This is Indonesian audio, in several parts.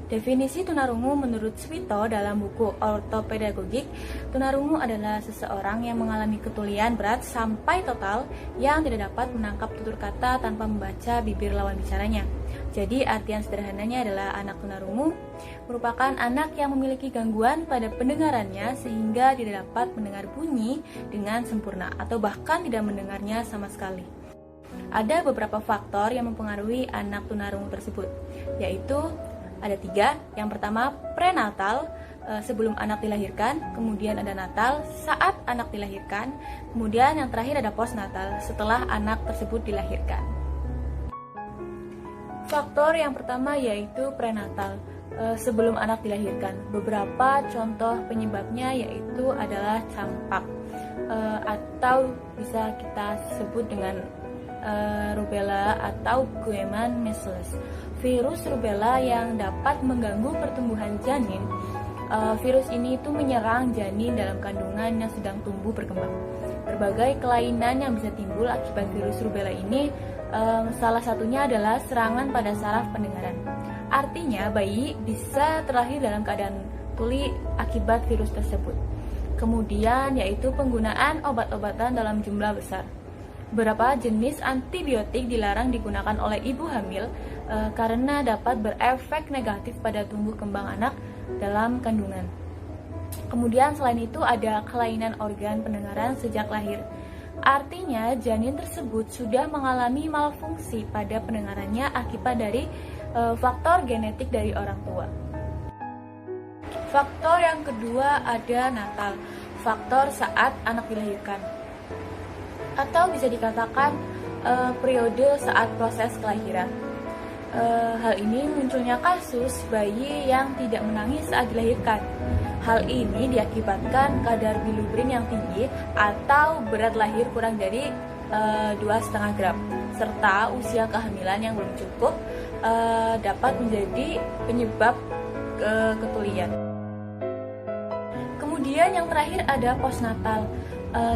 Definisi tunarungu menurut Swito dalam buku Ortopedagogik, tunarungu adalah seseorang yang mengalami ketulian berat sampai total yang tidak dapat menangkap tutur kata tanpa membaca bibir lawan bicaranya. Jadi artian sederhananya adalah anak tunarungu merupakan anak yang memiliki gangguan pada pendengarannya sehingga tidak dapat mendengar bunyi dengan sempurna atau bahkan tidak mendengarnya sama sekali. Ada beberapa faktor yang mempengaruhi anak tunarungu tersebut, yaitu ada 3. Yang pertama, prenatal, sebelum anak dilahirkan. Kemudian ada natal, saat anak dilahirkan. Kemudian yang terakhir ada postnatal, setelah anak tersebut dilahirkan. Faktor yang pertama yaitu prenatal, sebelum anak dilahirkan. Beberapa contoh penyebabnya yaitu adalah campak, atau bisa kita sebut dengan rubella atau Gueman measles. Virus rubella yang dapat mengganggu pertumbuhan janin. Virus ini itu menyerang janin dalam kandungan yang sedang tumbuh berkembang. Berbagai kelainan yang bisa timbul akibat virus rubella ini, salah satunya adalah serangan pada saraf pendengaran. Artinya bayi bisa terlahir dalam keadaan tuli akibat virus tersebut. Kemudian yaitu penggunaan obat-obatan dalam jumlah besar. Beberapa jenis antibiotik dilarang digunakan oleh ibu hamil karena dapat berefek negatif pada tumbuh kembang anak dalam kandungan. Kemudian selain itu ada kelainan organ pendengaran sejak lahir. Artinya janin tersebut sudah mengalami malfungsi pada pendengarannya akibat dari faktor genetik dari orang tua. Faktor yang kedua ada natal, faktor saat anak dilahirkan, atau bisa dikatakan periode saat proses kelahiran. Hal ini munculnya kasus bayi yang tidak menangis saat dilahirkan. Hal ini diakibatkan kadar bilirubin yang tinggi atau berat lahir kurang dari 2,5 gram, serta usia kehamilan yang belum cukup dapat menjadi penyebab ketulian. Kemudian yang terakhir ada postnatal,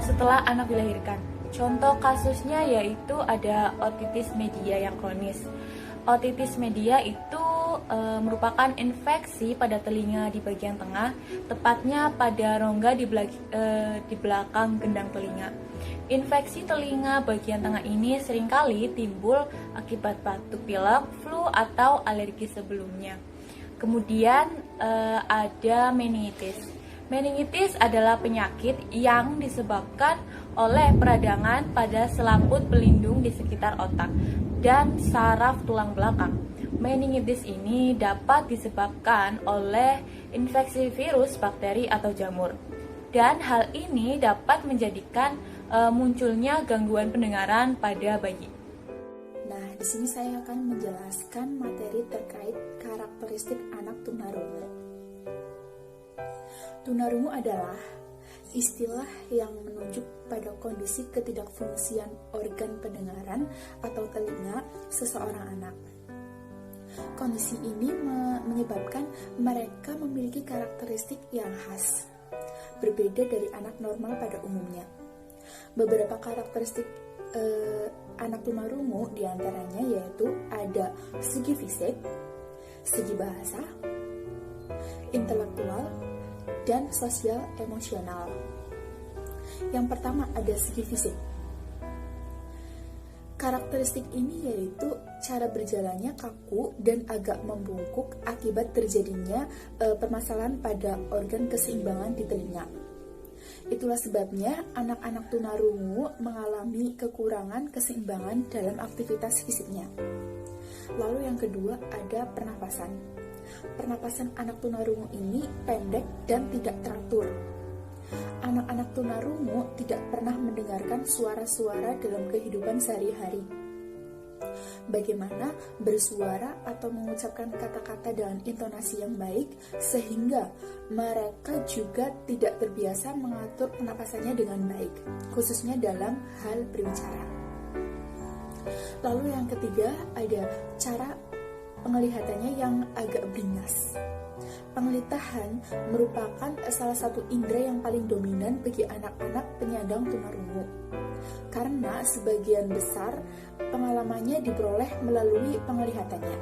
setelah anak dilahirkan. Contoh kasusnya yaitu ada otitis media yang kronis. Otitis media itu merupakan infeksi pada telinga di bagian tengah, tepatnya pada rongga di belakang gendang telinga. Infeksi telinga bagian tengah ini seringkali timbul akibat batuk pilek, flu, atau alergi sebelumnya. Kemudian ada meningitis. Meningitis adalah penyakit yang disebabkan oleh peradangan pada selaput pelindung di sekitar otak dan saraf tulang belakang. Meningitis ini dapat disebabkan oleh infeksi virus, bakteri, atau jamur. Dan hal ini dapat menjadikan munculnya gangguan pendengaran pada bayi. Nah, di sini saya akan menjelaskan materi terkait karakteristik anak tunarungu. Tunarungu adalah istilah yang menunjuk pada kondisi ketidakfungsian organ pendengaran atau telinga seseorang anak. Kondisi ini menyebabkan mereka memiliki karakteristik yang khas, berbeda dari anak normal pada umumnya. Beberapa karakteristik anak tunarungu diantaranya yaitu ada segi fisik, segi bahasa, intelektual, dan sosial emosional. Yang pertama ada segi fisik. Karakteristik ini yaitu cara berjalannya kaku dan agak membungkuk akibat terjadinya permasalahan pada organ keseimbangan di telinga. Itulah sebabnya anak-anak tunarungu mengalami kekurangan keseimbangan dalam aktivitas fisiknya. Lalu yang kedua ada pernapasan. Pernapasan anak tunarungu ini pendek dan tidak teratur. Anak-anak tunarungu tidak pernah mendengarkan suara-suara dalam kehidupan sehari-hari. Bagaimana bersuara atau mengucapkan kata-kata dengan intonasi yang baik, sehingga mereka juga tidak terbiasa mengatur pernapasannya dengan baik, khususnya dalam hal berbicara. Lalu yang ketiga ada cara penglihatannya yang agak beringas. Penglitahan merupakan salah satu indera yang paling dominan bagi anak-anak penyandang tunarungu, karena sebagian besar pengalamannya diperoleh melalui penglihatannya.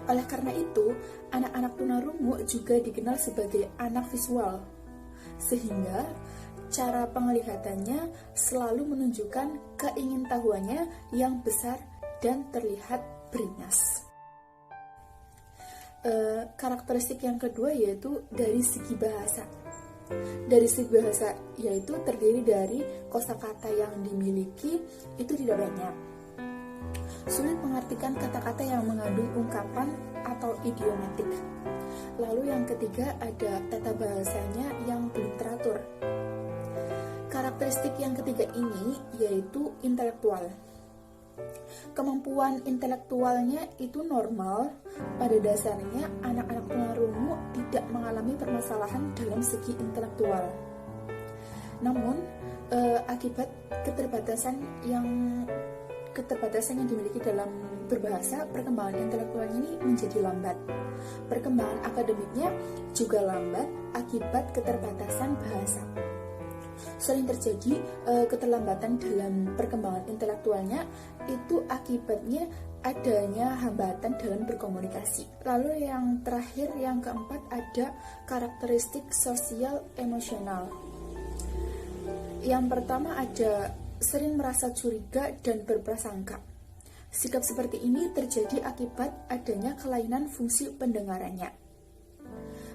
Oleh karena itu, anak-anak tunarungu juga dikenal sebagai anak visual, sehingga cara penglihatannya selalu menunjukkan keingintahuannya yang besar dan terlihat beringas. Karakteristik yang kedua yaitu dari segi bahasa. Dari segi bahasa yaitu terdiri dari kosakata yang dimiliki itu tidak banyak. Sulit mengartikan kata-kata yang mengandung ungkapan atau idiomatik. Lalu yang ketiga ada tata bahasanya yang belum teratur. Karakteristik yang ketiga ini yaitu intelektual. Kemampuan intelektualnya itu normal. Pada dasarnya anak-anak tunarungu tidak mengalami permasalahan dalam segi intelektual. Namun akibat keterbatasan yang dimiliki dalam berbahasa, perkembangan intelektualnya ini menjadi lambat. Perkembangan akademiknya juga lambat akibat keterbatasan bahasa. Sering terjadi keterlambatan dalam perkembangan intelektualnya itu akibatnya adanya hambatan dalam berkomunikasi. Lalu yang terakhir, yang keempat, ada karakteristik sosial emosional. Yang pertama ada sering merasa curiga dan berprasangka. Sikap seperti ini terjadi akibat adanya kelainan fungsi pendengarannya.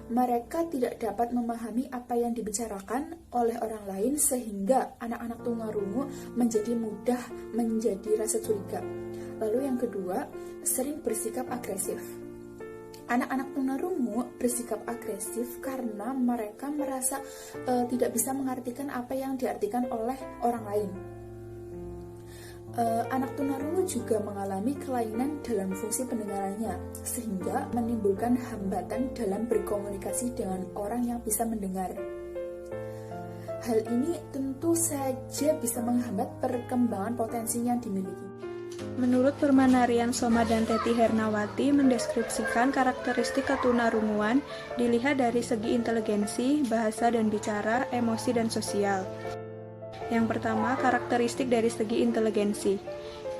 Mereka tidak dapat memahami apa yang dibicarakan oleh orang lain sehingga anak-anak tunarungu menjadi mudah menjadi rasa curiga. Lalu yang kedua, sering bersikap agresif. Anak-anak tunarungu bersikap agresif karena mereka merasa tidak bisa mengartikan apa yang diartikan oleh orang lain. Anak tunarungu juga mengalami kelainan dalam fungsi pendengarannya, sehingga menimbulkan hambatan dalam berkomunikasi dengan orang yang bisa mendengar. Hal ini tentu saja bisa menghambat perkembangan potensi yang dimiliki. Menurut Permanarian Soma dan Teti Hernawati mendeskripsikan karakteristik ketunarunguan dilihat dari segi inteligensi, bahasa dan bicara, emosi dan sosial. Yang pertama, karakteristik dari segi inteligensi.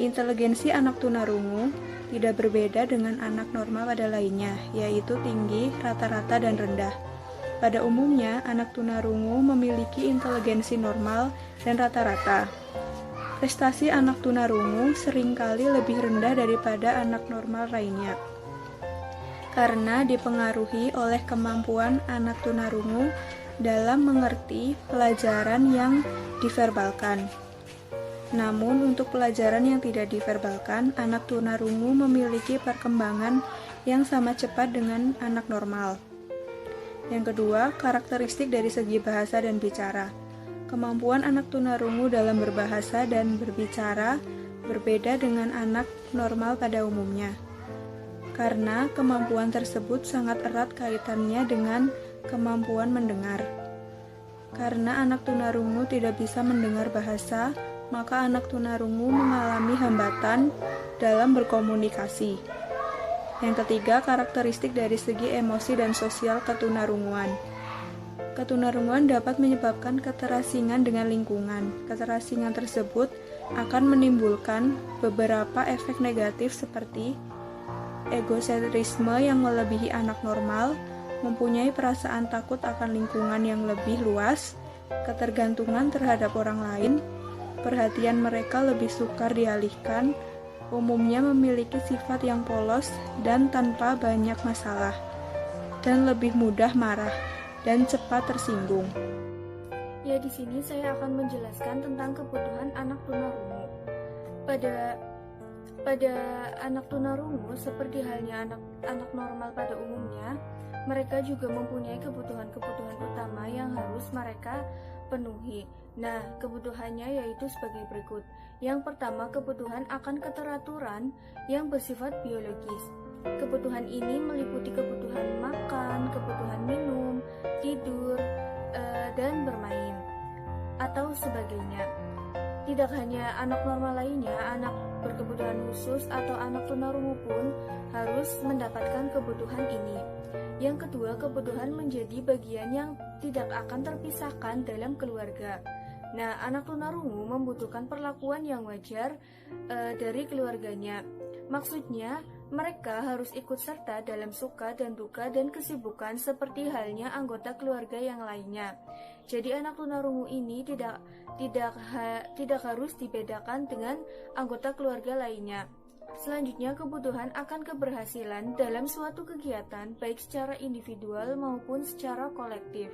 Inteligensi anak tunarungu tidak berbeda dengan anak normal pada lainnya, yaitu tinggi, rata-rata, dan rendah. Pada umumnya, anak tunarungu memiliki inteligensi normal dan rata-rata. Prestasi anak tunarungu seringkali lebih rendah daripada anak normal lainnya, karena dipengaruhi oleh kemampuan anak tunarungu dalam mengerti pelajaran yang diverbalkan. Namun, untuk pelajaran yang tidak diverbalkan, anak tunarungu memiliki perkembangan yang sama cepat dengan anak normal. Yang kedua, karakteristik dari segi bahasa dan bicara. Kemampuan anak tunarungu dalam berbahasa dan berbicara berbeda dengan anak normal pada umumnya, karena kemampuan tersebut sangat erat kaitannya dengan kemampuan mendengar. Karena anak tunarungu tidak bisa mendengar bahasa, maka anak tunarungu mengalami hambatan dalam berkomunikasi. Yang ketiga, karakteristik dari segi emosi dan sosial ketunarunguan. Ketunarunguan dapat menyebabkan keterasingan dengan lingkungan. Keterasingan tersebut akan menimbulkan beberapa efek negatif seperti egosentrisme yang melebihi anak normal, mempunyai perasaan takut akan lingkungan yang lebih luas, ketergantungan terhadap orang lain, perhatian mereka lebih sukar dialihkan, umumnya memiliki sifat yang polos dan tanpa banyak masalah, dan lebih mudah marah dan cepat tersinggung. Ya, di sini saya akan menjelaskan tentang kebutuhan anak tunarungu. Pada anak tunarungu, seperti halnya anak normal pada umumnya, mereka juga mempunyai kebutuhan-kebutuhan utama yang harus mereka penuhi. Nah, kebutuhannya yaitu sebagai berikut. Yang pertama, kebutuhan akan keteraturan yang bersifat biologis. Kebutuhan ini meliputi kebutuhan makan, kebutuhan minum, tidur, dan bermain, atau sebagainya. Tidak hanya anak normal lainnya, anak berkebutuhan khusus atau anak tunarungu pun harus mendapatkan kebutuhan ini. Yang kedua, kebutuhan menjadi bagian yang tidak akan terpisahkan dalam keluarga. Nah, anak tunarungu membutuhkan perlakuan yang wajar dari keluarganya. Maksudnya, mereka harus ikut serta dalam suka dan duka dan kesibukan seperti halnya anggota keluarga yang lainnya. Jadi anak tunarungu ini tidak harus dibedakan dengan anggota keluarga lainnya. Selanjutnya, kebutuhan akan keberhasilan dalam suatu kegiatan baik secara individual maupun secara kolektif.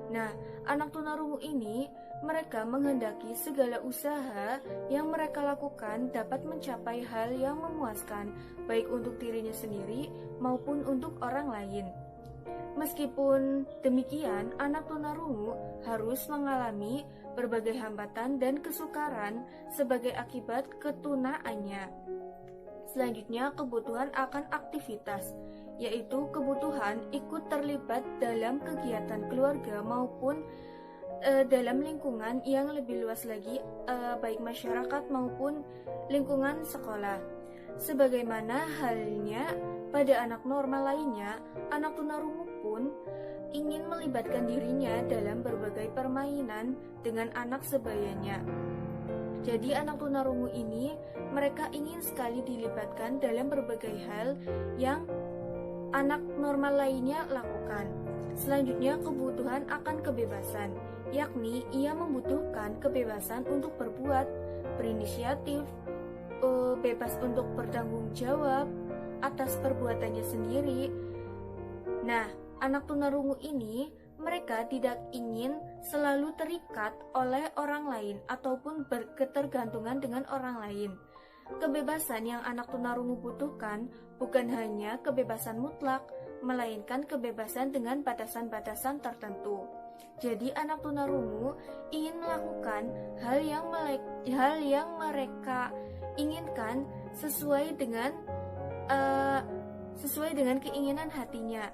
Nah, anak tunarungu ini mereka menghendaki segala usaha yang mereka lakukan dapat mencapai hal yang memuaskan, baik untuk dirinya sendiri maupun untuk orang lain. Meskipun demikian, anak tunarungu harus mengalami berbagai hambatan dan kesukaran sebagai akibat ketunaannya. Selanjutnya, kebutuhan akan aktivitas, yaitu kebutuhan ikut terlibat dalam kegiatan keluarga maupun dalam lingkungan yang lebih luas lagi, baik masyarakat maupun lingkungan sekolah. Sebagaimana halnya pada anak normal lainnya, anak tunarungu pun ingin melibatkan dirinya dalam berbagai permainan dengan anak sebayanya. Jadi anak tunarungu ini mereka ingin sekali dilibatkan dalam berbagai hal yang anak normal lainnya lakukan. Selanjutnya, kebutuhan akan kebebasan, yakni ia membutuhkan kebebasan untuk berbuat, berinisiatif, bebas untuk bertanggung jawab atas perbuatannya sendiri. Nah, anak tunarungu ini mereka tidak ingin selalu terikat oleh orang lain ataupun berketergantungan dengan orang lain. Kebebasan yang anak tunarungu butuhkan bukan hanya kebebasan mutlak, melainkan kebebasan dengan batasan-batasan tertentu. Jadi anak tunarungu ingin melakukan hal yang mereka inginkan sesuai dengan keinginan hatinya,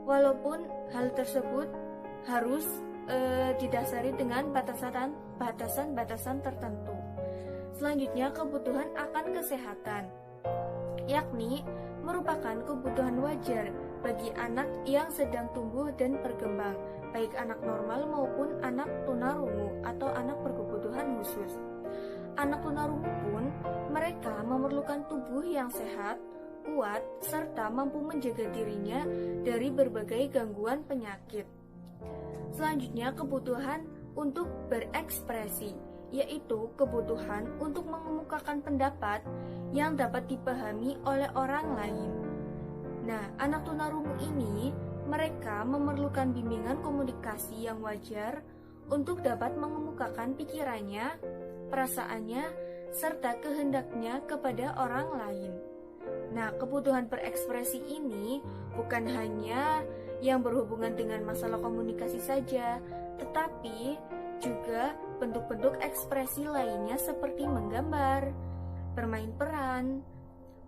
walaupun hal tersebut harus didasari dengan batasan-batasan tertentu. Selanjutnya, kebutuhan akan kesehatan, yakni merupakan kebutuhan wajar bagi anak yang sedang tumbuh dan berkembang, baik anak normal maupun anak tunarungu atau anak berkebutuhan khusus. Anak tunarungu pun mereka memerlukan tubuh yang sehat, kuat, serta mampu menjaga dirinya dari berbagai gangguan penyakit. Selanjutnya, kebutuhan untuk berekspresi, yaitu kebutuhan untuk mengemukakan pendapat yang dapat dipahami oleh orang lain. Nah, anak tunarungu ini mereka memerlukan bimbingan komunikasi yang wajar untuk dapat mengemukakan pikirannya, perasaannya, serta kehendaknya kepada orang lain. Nah, kebutuhan berekspresi ini bukan hanya yang berhubungan dengan masalah komunikasi saja, tetapi juga bentuk-bentuk ekspresi lainnya seperti menggambar, bermain peran,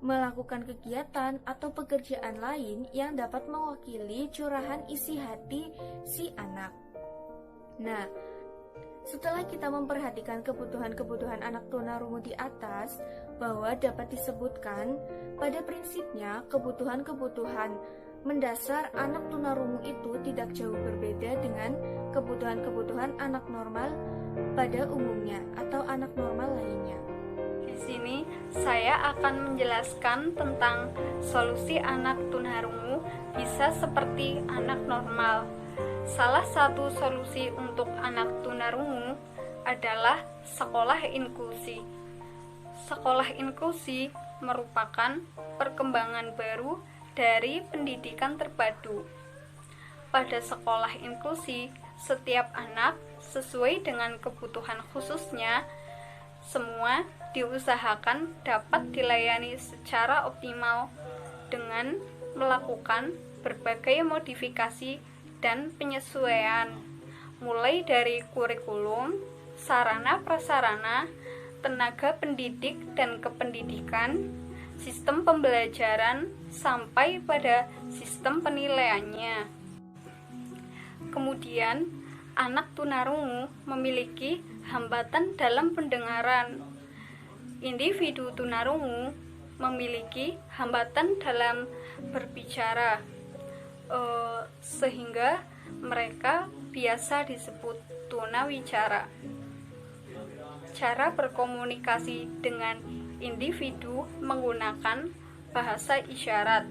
melakukan kegiatan atau pekerjaan lain yang dapat mewakili curahan isi hati si anak. Nah, setelah kita memperhatikan kebutuhan-kebutuhan anak tunarungu di atas, bahwa dapat disebutkan pada prinsipnya kebutuhan-kebutuhan mendasar anak tunarungu itu tidak jauh berbeda dengan kebutuhan-kebutuhan anak normal pada umumnya atau anak normal lainnya. Di sini saya akan menjelaskan tentang solusi anak tunarungu bisa seperti anak normal. Salah satu solusi untuk anak tunarungu adalah sekolah inklusi. Sekolah inklusi merupakan perkembangan baru dari pendidikan terpadu. Pada sekolah inklusi, setiap anak sesuai dengan kebutuhan khususnya, semua diusahakan dapat dilayani secara optimal dengan melakukan berbagai modifikasi dan penyesuaian, mulai dari kurikulum, sarana-prasarana, tenaga pendidik dan kependidikan, sistem pembelajaran, sampai pada sistem penilaiannya. Kemudian, anak tunarungu memiliki hambatan dalam pendengaran. Individu tunarungu memiliki hambatan dalam berbicara, sehingga mereka biasa disebut tunawicara. Cara berkomunikasi dengan individu menggunakan bahasa isyarat.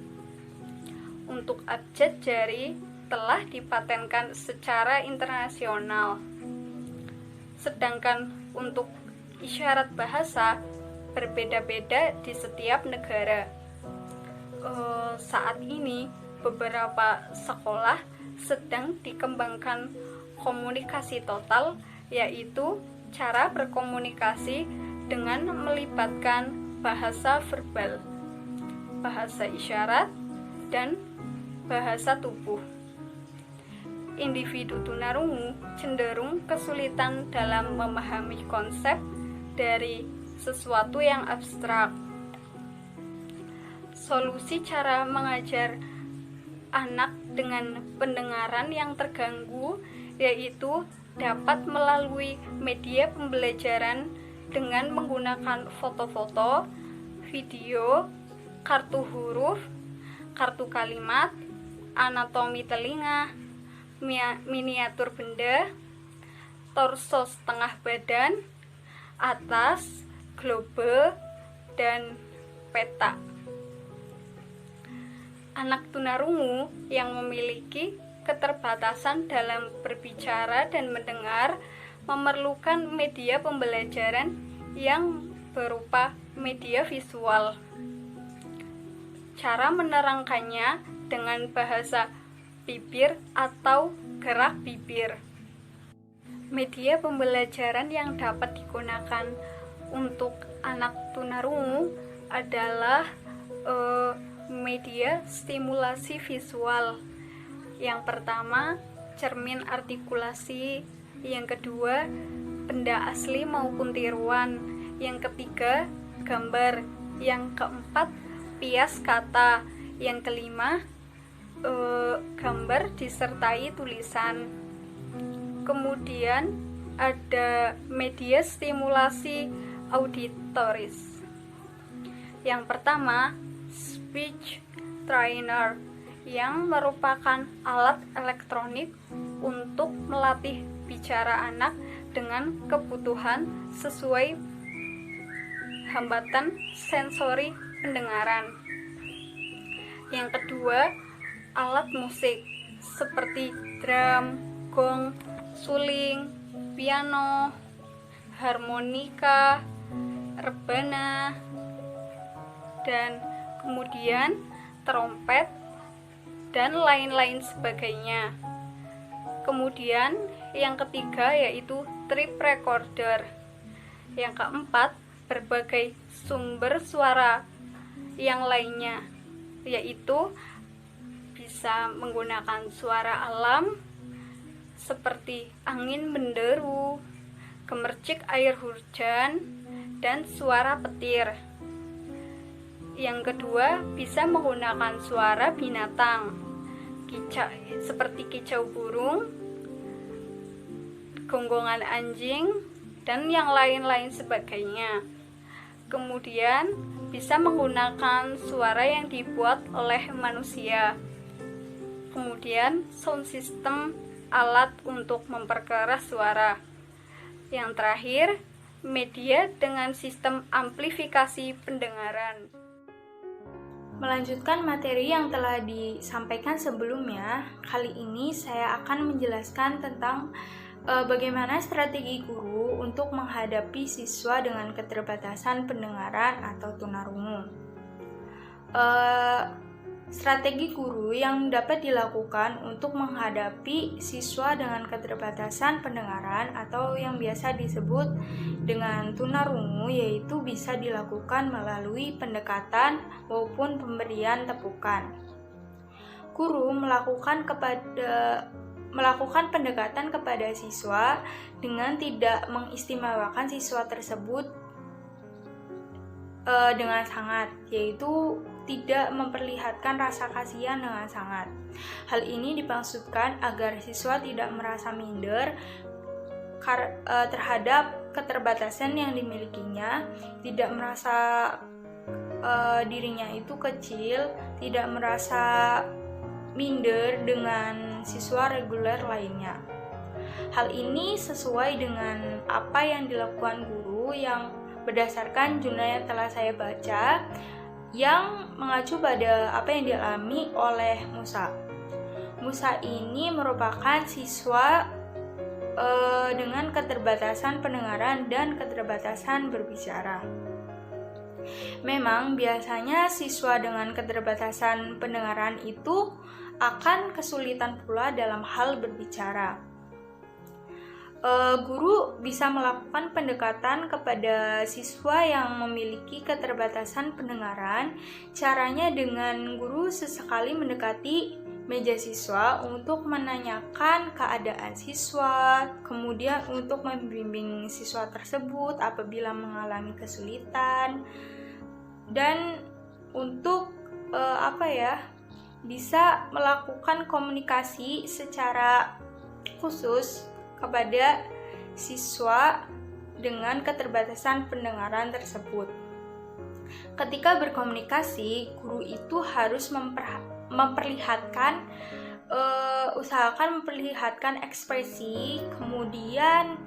Untuk abjad jari telah dipatenkan secara internasional. Sedangkan untuk isyarat bahasa berbeda-beda di setiap negara. Saat ini beberapa sekolah sedang dikembangkan komunikasi total, yaitu cara berkomunikasi dengan melibatkan bahasa verbal, bahasa isyarat, dan bahasa tubuh. Individu tunarungu cenderung kesulitan dalam memahami konsep dari sesuatu yang abstrak. Solusi cara mengajar anak dengan pendengaran yang terganggu yaitu dapat melalui media pembelajaran dengan menggunakan foto-foto, video, kartu huruf, kartu kalimat, anatomi telinga, miniatur benda, torso setengah badan, atas, globe, dan peta. Anak tunarungu yang memiliki keterbatasan dalam berbicara dan mendengar memerlukan media pembelajaran yang berupa media visual. Cara menerangkannya dengan bahasa bibir atau gerak bibir. Media pembelajaran yang dapat digunakan untuk anak tunarungu adalah media stimulasi visual. Yang pertama, cermin artikulasi. Yang kedua, benda asli maupun tiruan. Yang ketiga, gambar. Yang keempat, pias kata. Yang kelima, gambar disertai tulisan. Kemudian ada media stimulasi auditoris. Yang pertama, speech trainer, yang merupakan alat elektronik untuk melatih bicara anak dengan kebutuhan sesuai hambatan sensori pendengaran. Yang kedua, alat musik seperti drum, gong, suling, piano, harmonika, rebana, dan kemudian trompet dan lain-lain sebagainya. Kemudian yang ketiga yaitu tape recorder. Yang keempat, berbagai sumber suara yang lainnya, yaitu bisa menggunakan suara alam seperti angin menderu, gemercik air hujan, dan suara petir. Yang kedua, bisa menggunakan suara binatang seperti kicau burung, gonggongan anjing, dan yang lain-lain sebagainya. Kemudian bisa menggunakan suara yang dibuat oleh manusia. Kemudian sound system, alat untuk memperkeras suara. Yang terakhir, media dengan sistem amplifikasi pendengaran. Melanjutkan materi yang telah disampaikan sebelumnya, kali ini saya akan menjelaskan tentang bagaimana strategi guru untuk menghadapi siswa dengan keterbatasan pendengaran atau tunarungu. Strategi guru yang dapat dilakukan untuk menghadapi siswa dengan keterbatasan pendengaran atau yang biasa disebut dengan tunarungu yaitu bisa dilakukan melalui pendekatan maupun pemberian tepukan. Guru melakukan pendekatan kepada siswa dengan tidak mengistimewakan siswa tersebut dengan sangat, yaitu tidak memperlihatkan rasa kasihan dengan sangat. Hal ini dimaksudkan agar siswa tidak merasa minder terhadap keterbatasan yang dimilikinya, tidak merasa dirinya itu kecil, tidak merasa minder dengan siswa reguler lainnya. Hal ini sesuai dengan apa yang dilakukan guru yang berdasarkan jurnal yang telah saya baca. yang mengacu pada apa yang dialami oleh Musa. Musa ini merupakan siswa dengan keterbatasan pendengaran dan keterbatasan berbicara. Memang biasanya siswa dengan keterbatasan pendengaran itu akan kesulitan pula dalam hal berbicara. Guru bisa melakukan pendekatan kepada siswa yang memiliki keterbatasan pendengaran. Caranya dengan guru sesekali mendekati meja siswa untuk menanyakan keadaan siswa, kemudian untuk membimbing siswa tersebut apabila mengalami kesulitan, dan untuk bisa melakukan komunikasi secara khusus kepada siswa dengan keterbatasan pendengaran tersebut. Ketika berkomunikasi, guru itu harus usahakan memperlihatkan ekspresi, kemudian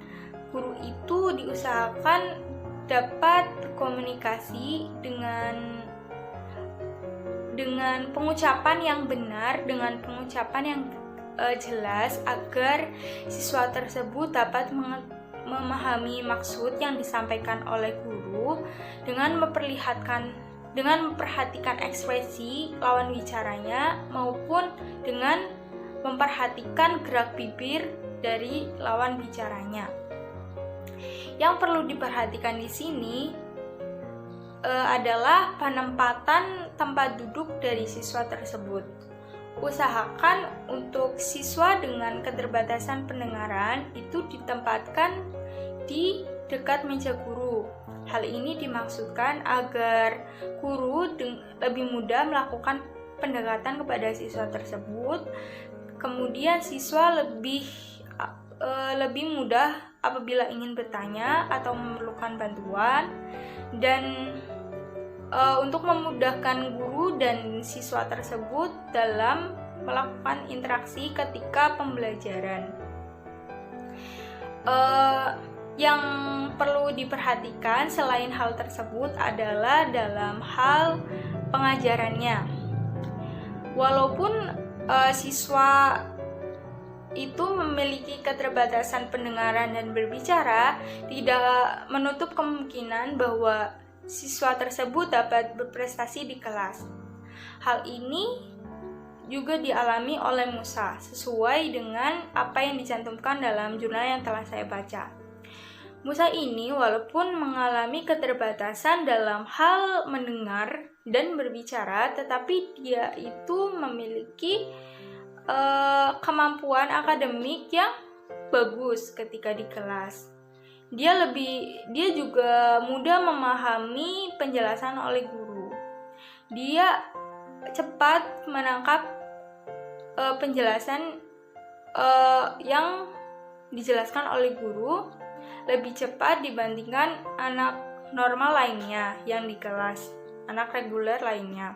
guru itu diusahakan dapat berkomunikasi dengan pengucapan yang benar, dengan pengucapan yang jelas agar siswa tersebut dapat memahami maksud yang disampaikan oleh guru dengan memperhatikan ekspresi lawan bicaranya maupun dengan memperhatikan gerak bibir dari lawan bicaranya. Yang perlu diperhatikan di sini adalah penempatan tempat duduk dari siswa tersebut. Usahakan untuk siswa dengan keterbatasan pendengaran itu ditempatkan di dekat meja guru. Hal ini dimaksudkan agar guru lebih mudah melakukan pendekatan kepada siswa tersebut. Kemudian siswa lebih mudah apabila ingin bertanya atau memerlukan bantuan, dan untuk memudahkan guru dan siswa tersebut dalam melakukan interaksi ketika pembelajaran. Yang perlu diperhatikan selain hal tersebut adalah dalam hal pengajarannya. Walaupun siswa itu memiliki keterbatasan pendengaran dan berbicara, tidak menutup kemungkinan bahwa siswa tersebut dapat berprestasi di kelas. Hal ini juga dialami oleh Musa, sesuai dengan apa yang dicantumkan dalam jurnal yang telah saya baca. Musa ini walaupun mengalami keterbatasan dalam hal mendengar dan berbicara, tetapi dia itu memiliki kemampuan akademik yang bagus ketika di kelas. Dia juga mudah memahami penjelasan oleh guru. Dia cepat menangkap penjelasan yang dijelaskan oleh guru lebih cepat dibandingkan anak normal lainnya yang di kelas, anak reguler lainnya.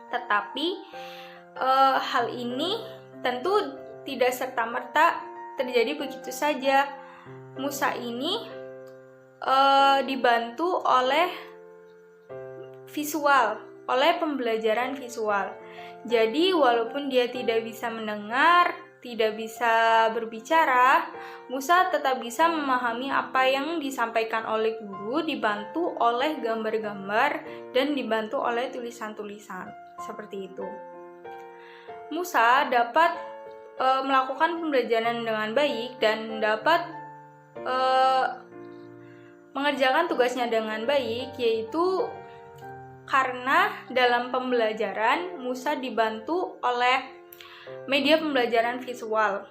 Tetapi hal ini tentu tidak serta-merta terjadi begitu saja. Musa ini dibantu oleh pembelajaran visual. Jadi walaupun dia tidak bisa mendengar, tidak bisa berbicara, Musa tetap bisa memahami apa yang disampaikan oleh guru, dibantu oleh gambar-gambar dan dibantu oleh tulisan-tulisan. Seperti itu. Musa dapat melakukan pembelajaran dengan baik dan dapat mengerjakan tugasnya dengan baik, yaitu karena dalam pembelajaran Musa dibantu oleh media pembelajaran visual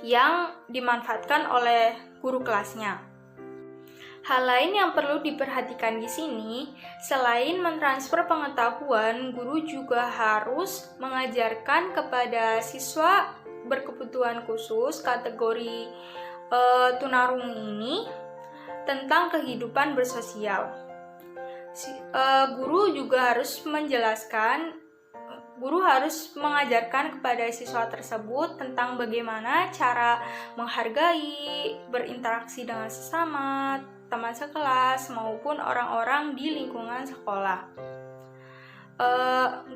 yang dimanfaatkan oleh guru kelasnya. Hal lain yang perlu diperhatikan di sini, selain mentransfer pengetahuan, guru juga harus mengajarkan kepada siswa berkebutuhan khusus kategori tunarungu ini tentang kehidupan bersosial. Guru juga harus mengajarkan kepada siswa tersebut tentang bagaimana cara menghargai, berinteraksi dengan sesama, teman sekelas, maupun orang-orang di lingkungan sekolah.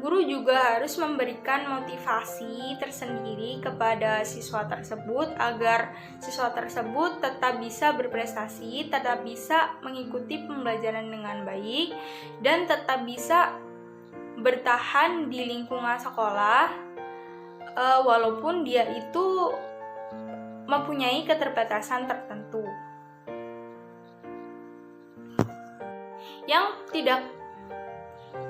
guru juga harus memberikan motivasi tersendiri kepada siswa tersebut agar siswa tersebut tetap bisa berprestasi, tetap bisa mengikuti pembelajaran dengan baik, dan tetap bisa bertahan di lingkungan sekolah walaupun dia itu mempunyai keterbatasan tertentu.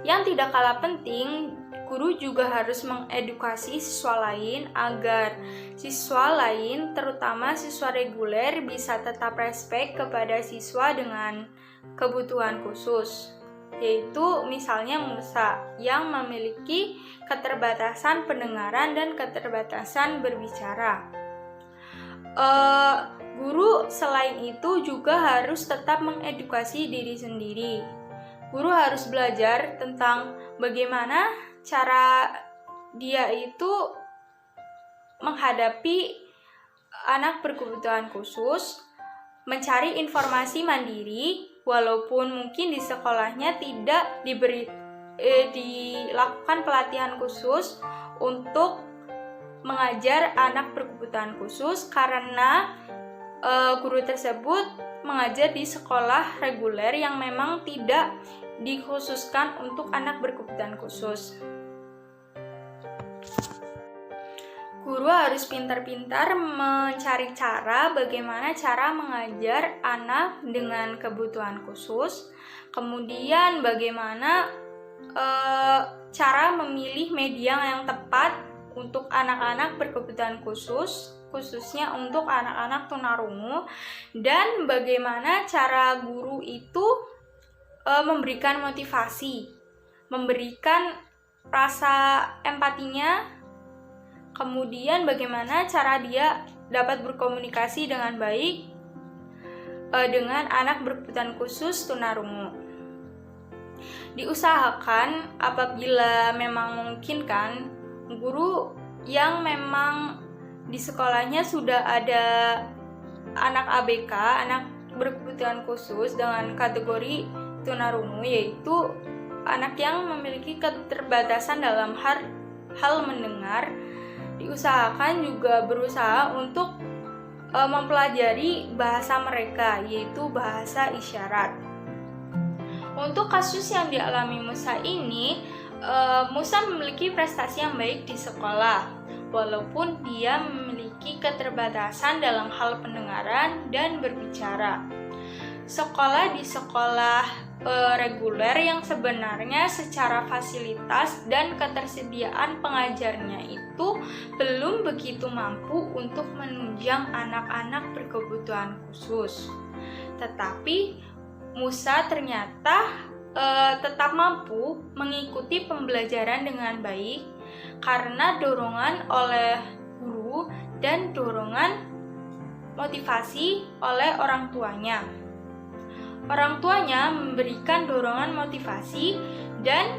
Yang tidak kalah penting, guru juga harus mengedukasi siswa lain agar siswa lain, terutama siswa reguler, bisa tetap respek kepada siswa dengan kebutuhan khusus, yaitu misalnya Musa yang memiliki keterbatasan pendengaran dan keterbatasan berbicara. Guru selain itu juga harus tetap mengedukasi diri sendiri. Guru harus belajar tentang bagaimana cara dia itu menghadapi anak berkebutuhan khusus, mencari informasi mandiri, walaupun mungkin di sekolahnya tidak dilakukan pelatihan khusus untuk mengajar anak berkebutuhan khusus karena guru tersebut mengajar di sekolah reguler yang memang tidak dikhususkan untuk anak berkebutuhan khusus. Guru harus pintar-pintar mencari cara bagaimana cara mengajar anak dengan kebutuhan khusus, kemudian bagaimana cara memilih media yang tepat untuk anak-anak berkebutuhan khusus, khususnya untuk anak-anak tunarungu, dan bagaimana cara guru itu memberikan motivasi, memberikan rasa empatinya, kemudian bagaimana cara dia dapat berkomunikasi dengan baik dengan anak berkebutuhan khusus tunarungu. Diusahakan apabila memang memungkinkan, guru yang memang di sekolahnya sudah ada anak ABK, anak berkebutuhan khusus dengan kategori tunarungu, yaitu anak yang memiliki keterbatasan dalam hal mendengar, diusahakan juga berusaha untuk mempelajari bahasa mereka, yaitu bahasa isyarat. Untuk kasus yang dialami Musa ini, Musa memiliki prestasi yang baik di sekolah, walaupun dia memiliki keterbatasan dalam hal pendengaran dan berbicara. Sekolah di sekolah reguler yang sebenarnya secara fasilitas dan ketersediaan pengajarnya itu belum begitu mampu untuk menunjang anak-anak berkebutuhan khusus. Tetapi Musa ternyata tetap mampu mengikuti pembelajaran dengan baik karena dorongan oleh guru dan dorongan motivasi oleh orang tuanya. Orang tuanya memberikan dorongan motivasi dan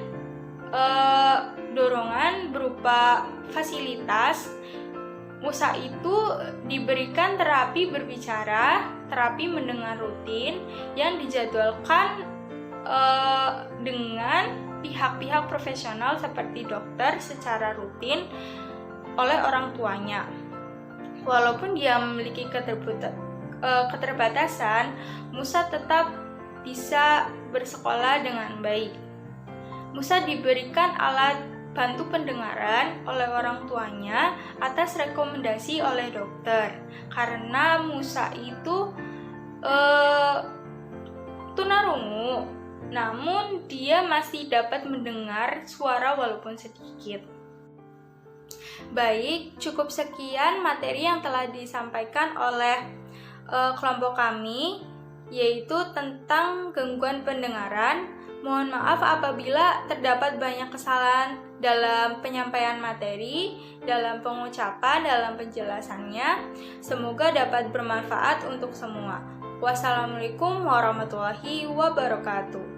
dorongan berupa fasilitas. Musa itu diberikan terapi berbicara, terapi mendengar rutin yang dijadwalkan dengan pihak-pihak profesional seperti dokter secara rutin oleh orang tuanya. Walaupun dia memiliki keterbatasan, Musa tetap bisa bersekolah dengan baik. Musa diberikan alat bantu pendengaran oleh orang tuanya atas rekomendasi oleh dokter, karena Musa itu tunarungu, namun dia masih dapat mendengar suara walaupun sedikit. Baik, cukup sekian materi yang telah disampaikan oleh kelompok kami, yaitu tentang gangguan pendengaran. Mohon maaf apabila terdapat banyak kesalahan dalam penyampaian materi, dalam pengucapan, dalam penjelasannya. Semoga dapat bermanfaat untuk semua. Wassalamualaikum warahmatullahi wabarakatuh.